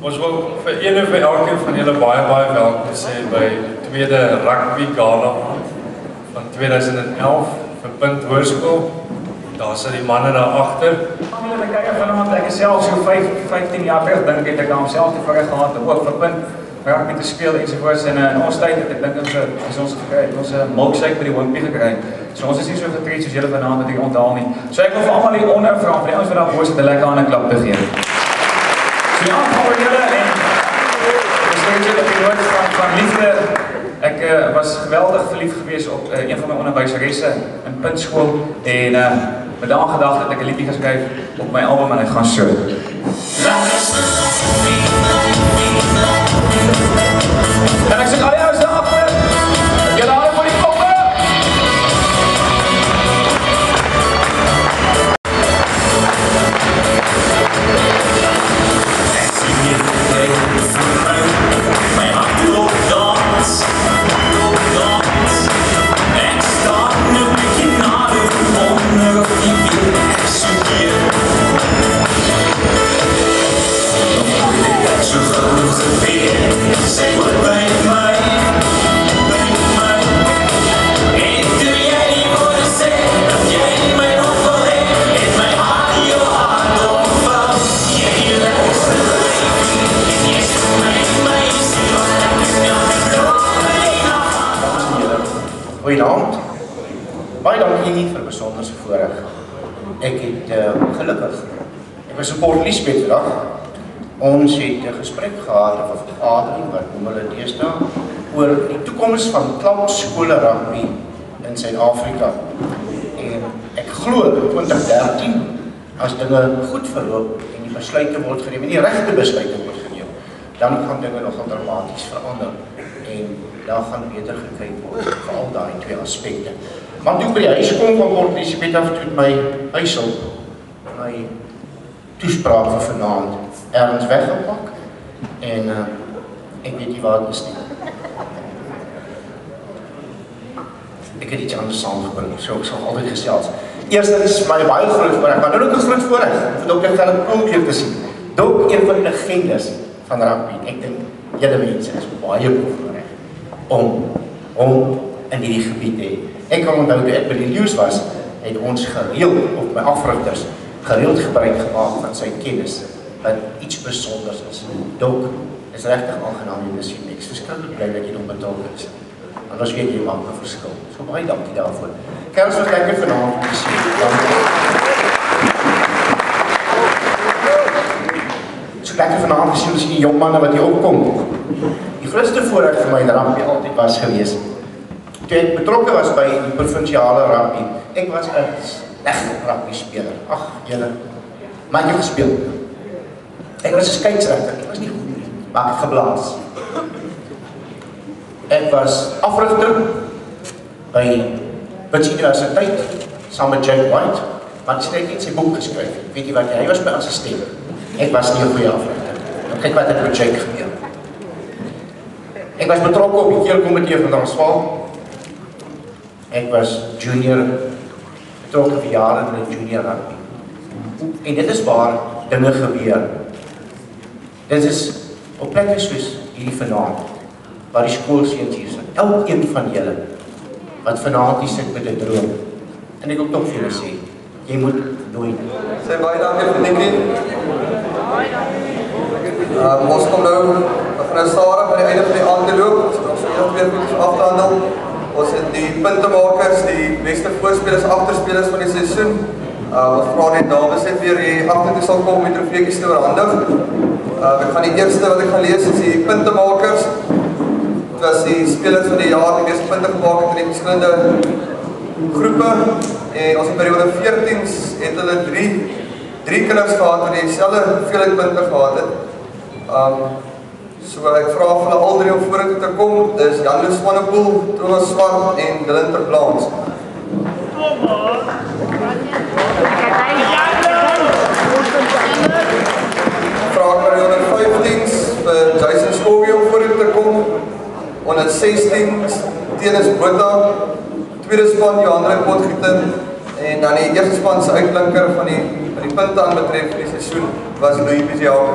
Ons wil vir een en vir elkeen van julle baie welkom sê by tweede rugby gala van 2011 vir Punt Hoërskool. Daar sit die manne daar agter. Ek kyk vanaand, ek is self so 15 jaar terug dink ek het homself te voorreg gehad om ook vir Punt rugby te speel ensovoorts en in ons tyd het ek dink ons milkshake by die Wimpy gekry. So ons is nie so getreed soos julle vanaand wat ek onthaal nie. So ek wil vir almal hier onder vra vir die ouens wat daar voor sit 'n lekker hande klap te gee. So ja, voor julle en dis net julle periode van liefde. Ek was geweldig verlief gewees op een van my onderwyseresse in Puntskool en met daai gedagte dat ek 'n liedjie geskryf op my album en hy gaan so. En ek sê al die ouens daar agter, julle hande voor die koppe. Goeienaand, baie dankie vir 'n besonderse voorreg. Ek het gelukkig, ek was in Port Elizabeth vandag. Ons het 'n gesprek gehad of 'n vergadering wat noem hulle deesdae oor die toekoms van klankskole rugby in Suid-Afrika. En ek glo 2013 as dinge goed verloop en die besluite word geneem en die regte besluite word geneem, dan gaan dinge nogal dramaties verander en daar gaan beter gekyk word vir al daai twee aspekte. Maar toe by die huis kom van Port Elizabeth af toe my huisel, my toespraak vir vanaand ergens weggepak en ek weet nie waar dit is nie. Ek het iets anders saamgebring, so ek sal altyd gesels. Eerstens my baie groot voorreg, maar nou ook 'n groot voorreg vir Dr. Gerrit Plom hier te sien. Dok een van die legendes van rugby. Ek dink julle mense is baie bevoorreg om in hierdie gebied te hê. Ek kan onthou toe ek by die Leeu's was, het ons gereeld, of my afrigters, gereeld gebruik gemaak van sy kennis, wat iets besonders is. Dok, is regtig aangenaam om te sien. Ek is verskriklik bly dat jy nog betrokke is. Anders weet jy maak 'n verskil. So baie dankie daarvoor. Kers was lekker vanaand om te sien. So lekker vanaand te sien as die jong manne wat hier opkom. Die grootste voorreg vir my in rugby altyd was gewees. Toe ek betrokke was by die provinsiale rugby, ek was 'n egte rugby speler. Ag, julle, maar ek het gespeel. Ek was 'n skeieregter, ek was nie goed nie, maar ek het geblaas. Ek was afrigter by Wits Universiteit, saam met Jake White, maar ek het sy boek geskryf. Weet jy wat, hy was my assistent. Ek was nie 'n goeie afrigter. Nou kyk wat ek met Jake gebeur. Ek was betrokke op die keerkomitee van Transvaal. Ek was junior, betrokke vir jare in die junior rugby. En dit is waar dinge gebeur. Dit is op plekke soos hierdie vanaand, waar die skoolseuns hier sit. Elkeen van julle wat vanaand hier sit met 'n droom. En ek wil tog vir julle sê, jy moet nooit. Sê baie dankie vir Nikkie. Ons kom nou van 'n stadig by die einde van die aand te loop. Ons het nog weer goed af te handel. Ons het die puntemakers, die beste voorspelers, agterspelers van die seisoen. Ons vra net dames net weer hier agter toe sal kom met trofeetjies te oorhandig. Ek gaan die eerste wat ek gaan lees is die puntemakers. Dit was die spelers van die jaar, die meeste punte gemaak het in die verskillende groepe. En ons in periode 14 het hulle drie kinders gehad wat dieselfde hoeveelheid punte gehad het. So ek vra vir hulle al drie om vorentoe te kom. Dis Jan-Louis Swanepoel, Thomas Swart en Dylan Terplaas. Vra ek periode 15 vir Jason Scoville om vorentoe te kom. Onder 16 Tenis Botha, tweede span Johan Potgieter en dan die eerste span se uitblinker van die punte aan betref die seisoen was Louis Biziaco.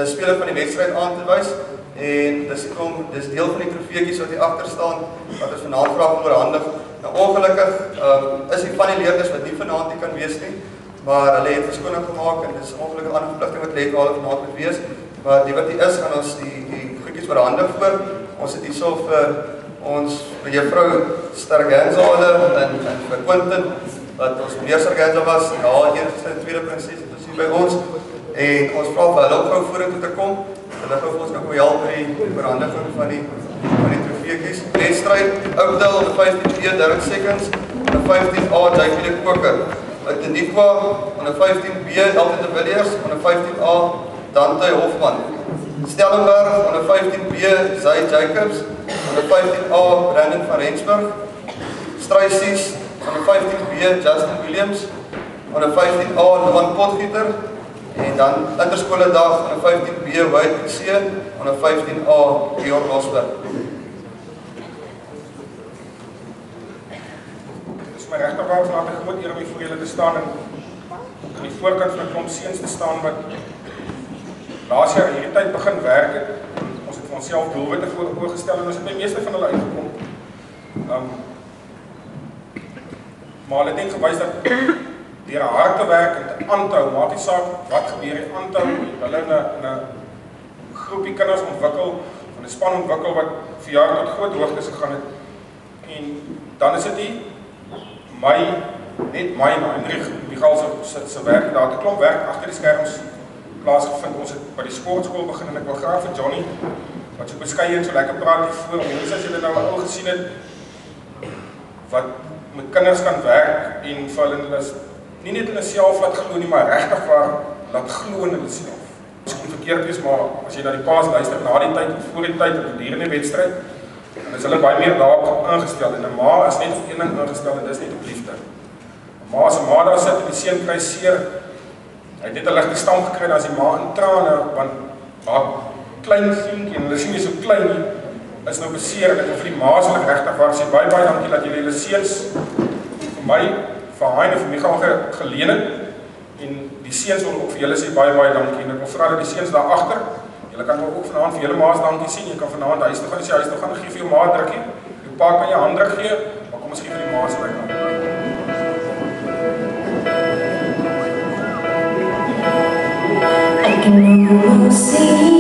Speler van die wedstryd aan te wys en dis deel van die trofeetjies wat hier agter staan wat ons vanaand graag oorhandig. Nou ongelukkig is die van die leerders wat nie vanaand hier kan wees nie, maar hulle het verskoning gemaak en dis ongelukkig 'n ander verpligting wat lê waar hulle vanaand moet wees. Maar die wat hier is gaan ons die goedjies oorhandig voor. Ons het hierso vir ons juffrou Stergenza en vir Quentin wat ons meneer Stergenza was, ja, eerste en tweede prinses het ons hier by ons. En ons vra vir hulle om gou vorentoe te kom. Hulle gaan vir ons nog help by die oorhandiging van die trofeetjies. Wedstryd Oudtshoorn op 15B Derek Seconds en 15A JP de Koker. Uit Teniqua en 15B Elton de Villiers en 15A Dante Hofman. Stellenberg en 15B Zay Jacobs en 15A Brandon van Rensburg. Struisies en 15B Justin Williams en 15A Luan Potgieter. En dan interskole dag van 15B White Pitseen en 15A Georg Rosberg. Dit is my regtig waar vanavond 'n groot eer om hier voor julle te staan en aan die voorkant van 'n klomp seuns te staan wat laas jaar hierdie tyd begin werk het. Ons het vir onsself doelwitte voorgestel en ons het by meeste van hulle uitgekom. Maar hulle het net gewys dat deur hard te werk en te aanhou, maak nie saak wat gebeur, aanhou, hulle in 'n groepie kinders ontwikkel, van 'n span ontwikkel wat vir jare tot groot hoogtes gegaan het. En dan is dit net my Hendrik Michael se werk, daar het 'n klomp werk agter die skerms plaasgevind. Ons het by die sportskool begin en ek wil graag vir Johnny, wat so beskeie en so lekker praat hier voor, om as julle nou al gesien het, wat met kinders kan werk en vir hulle nie net in self laat glo nie, maar regtig waar laat glo in hulle self. Dit is verkeerd wees, maar as jy na die paas luister, na die tyd, voor die tyd, en die die wedstryd, dan is hulle baie meer daarop ingestel. En 'n ma is net op een ding ingestel, en dis net op liefde. 'n Ma as 'n ma daar sit en die seun kry seer, hy het net 'n ligte stamp gekry, dan is die ma in trane, want haar klein seentjie, en hulle sien nie so klein nie, is nou beseer, en ek vir die ma's wil ek regtig waar sê, baie dankie dat julle seuns vir my, vir Hein en vir Michael geleen het, en die seuns wil ook vir julle sê baie dankie, en ek wil vra dat die seuns daar agter, julle kan ook vanaand vir julle ma's dankie sê, jy kan vanaand huis toe gaan, as jy huis toe gaan, gee vir jou ma 'n drukkie, jou pa kan jou handdruk gee, maar kom ons gee vir die ma's reg aan. I can almost see